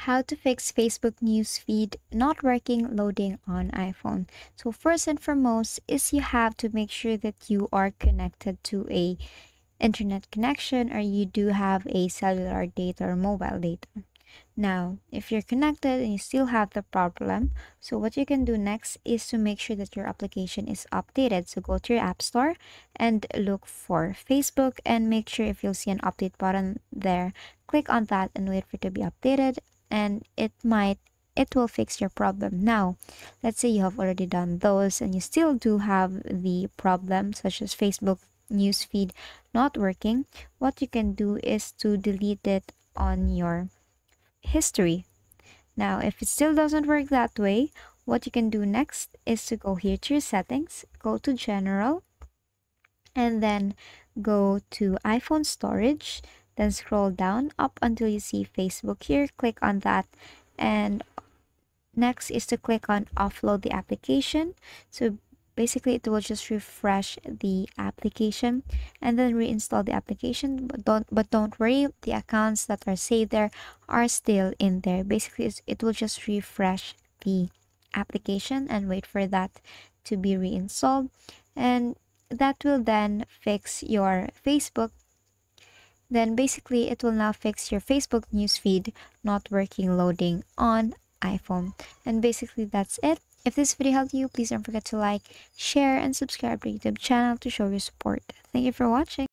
How to fix Facebook newsfeed not working loading on iPhone. So first and foremost is you have to make sure that you are connected to a internet connection or you do have a cellular data or mobile data. Now, if you're connected and you still have the problem, so what you can do next is to make sure that your application is updated. So go to your app store and look for Facebook and make sure if you'll see an update button there, click on that and wait for it to be updated and it will fix your problem. Now, let's say you have already done those and you still do have the problem such as Facebook newsfeed not working. What you can do is to delete it on your history. Now, if it still doesn't work that way, what you can do next is to go here to your settings, go to general, and then go to iPhone storage, then scroll down up until you see Facebook here, click on that, and next is to click on offload the application. So basically it will just refresh the application and then reinstall the application, but don't worry, the accounts that are saved there are still in there. Basically it will just refresh the application and wait for that to be reinstalled, and that will then fix your Facebook. Then basically it will now fix your Facebook newsfeed not working loading on iPhone. And basically that's it. If this video helped you, please don't forget to like, share, and subscribe to our YouTube channel to show your support. Thank you for watching.